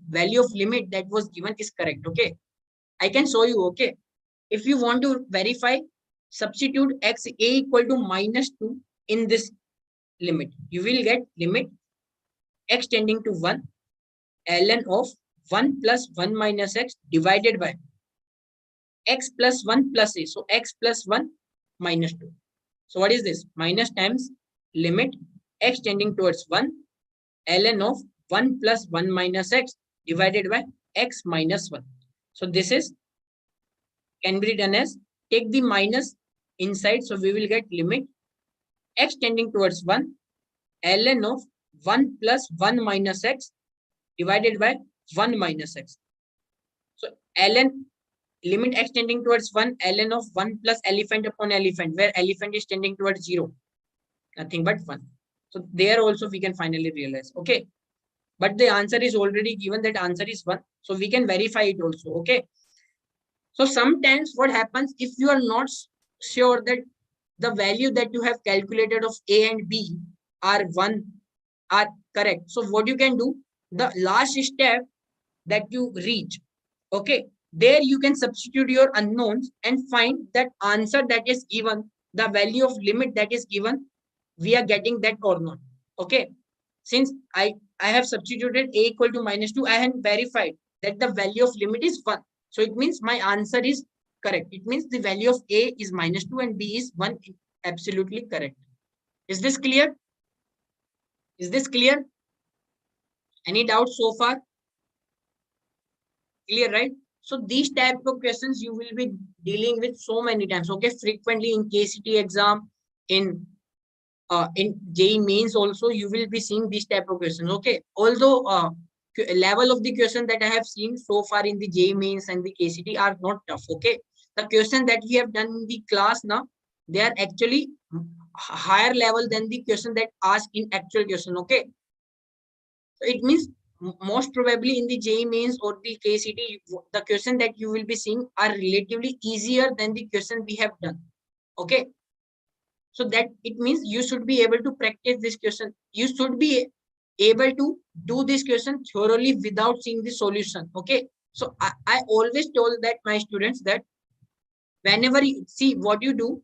value of limit that was given is correct. Okay, I can show you. Okay, if you want to verify, substitute x a equal to -2 in this limit. You will get limit x tending to 1 ln of 1 plus 1 minus x divided by x plus 1 plus a. So x plus 1 minus 2. So what is this? Minus times limit x tending towards 1 ln of 1 plus 1 minus x divided by x minus 1. So this is can be done as take the minus inside. So we will get limit x tending towards 1 ln of 1 plus 1 minus x divided by 1 minus x. So ln limit x tending towards 1 ln of 1 plus elephant upon elephant, where elephant is tending towards 0, nothing but 1. So there also we can finally realize. Okay, but the answer is already given, that answer is 1, so we can verify it also. Okay, so sometimes what happens if you are not sure that the value that you have calculated of a and b are correct, so what you can do, the last step that you reach, okay, there you can substitute your unknowns and find that answer that is given, the value of limit that is given, we are getting that or not. Okay, since I have substituted a equal to -2, I have verified that the value of limit is 1. So it means my answer is correct. It means the value of a is -2 and b is 1. Absolutely correct. Is this clear? Is this clear? Any doubts so far? Clear, right? So these type of questions you will be dealing with so many times, okay, frequently in KCT exam, in JEE mains also you will be seeing these type of questions, okay. Although level of the question that I have seen so far in the JEE mains and the KCT are not tough, okay. The question that we have done in the class now, they are actually higher level than the question that asked in actual question, okay. So it means most probably in the JEE mains or the KCT, the question that you will be seeing are relatively easier than the question we have done, okay. So that it means you should be able to practice this question. You should be able to do this question thoroughly without seeing the solution. Okay. So I always told that my students that whenever you see what you do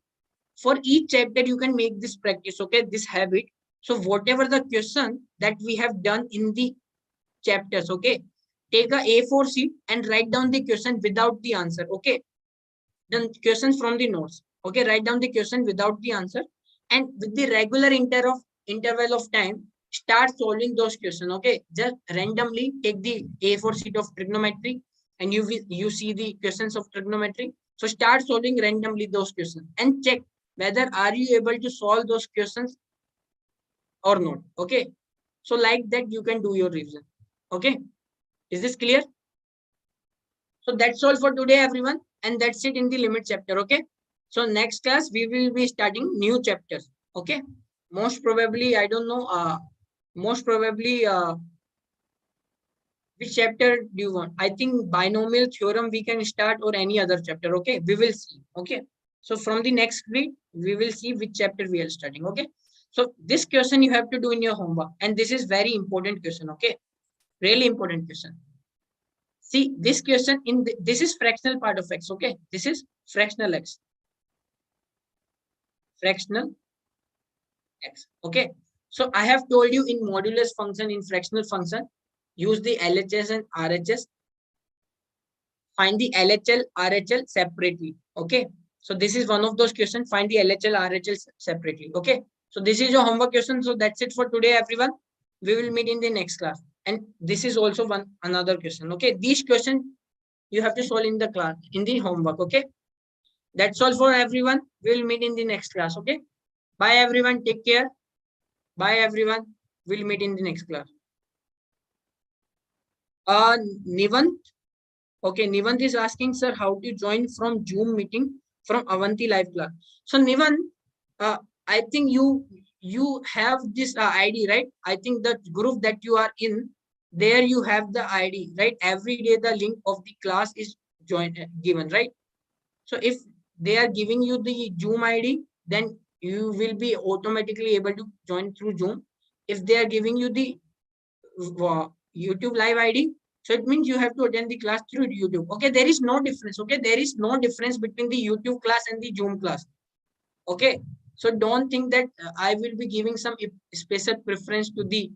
for each chapter, you can make this practice. Okay. This habit. So whatever the question that we have done in the chapters, okay, take a A4 sheet and write down the question without the answer. Okay. Then questions from the notes, okay, write down the question without the answer, and with the regular interval of time start solving those questions, okay. Just randomly take the A4 sheet of trigonometry and you see the questions of trigonometry. So start solving randomly those questions and check whether are you able to solve those questions or not, okay. So like that you can do your revision, okay. Is this clear? So that's all for today, everyone. And that's it in the limit chapter. Okay. So next class, we will be starting new chapters. Okay. Most probably, I don't know, most probably, which chapter do you want? I think binomial theorem we can start or any other chapter. Okay. We will see. Okay. So from the next week, we will see which chapter we are starting. Okay. So this question you have to do in your homework. And this is very important question. Okay. Really important question. See, this question this is fractional part of x, okay? This is fractional x. Fractional x, okay? So I have told you in modulus function, in fractional function, use the LHS and RHS. Find the LHL, RHL separately, okay? So this is one of those questions, find the LHL, RHL separately, okay? So this is your homework question. So that's it for today, everyone. We will meet in the next class. And this is also another question, okay? These questions you have to solve in the class, in the homework, okay. That's all for everyone. We'll meet in the next class, okay. Bye everyone, take care. Bye everyone, we'll meet in the next class. Nivant, okay, Nivant is asking, sir, how to join from Zoom meeting from Avanti Live Class. So Nivant, I think you have this ID, right? I think the group that you are in, there you have the ID, right? Every day the link of the class is given, right? So if they are giving you the Zoom ID, then you will be automatically able to join through Zoom. If they are giving you the YouTube live ID, so it means you have to attend the class through YouTube. Okay, there is no difference. Okay, there is no difference between the YouTube class and the Zoom class. Okay, so don't think that I will be giving some special preference to the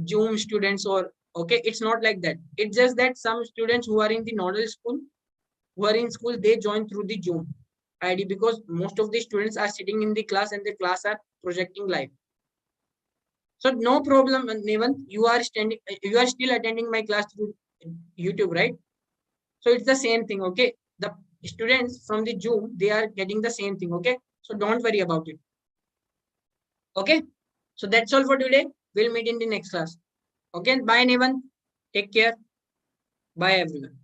Zoom students or okay, it's not like that. It's just that some students who are in the nodal school, who are in school, they join through the Zoom ID because most of the students are sitting in the class and the class are projecting live. So no problem, Nevan. You are still attending my class through YouTube, right? So it's the same thing, okay? The students from the Zoom, they are getting the same thing, okay? So don't worry about it. Okay? So that's all for today. We'll meet in the next class. Okay? Bye, Nevan. Take care. Bye, everyone.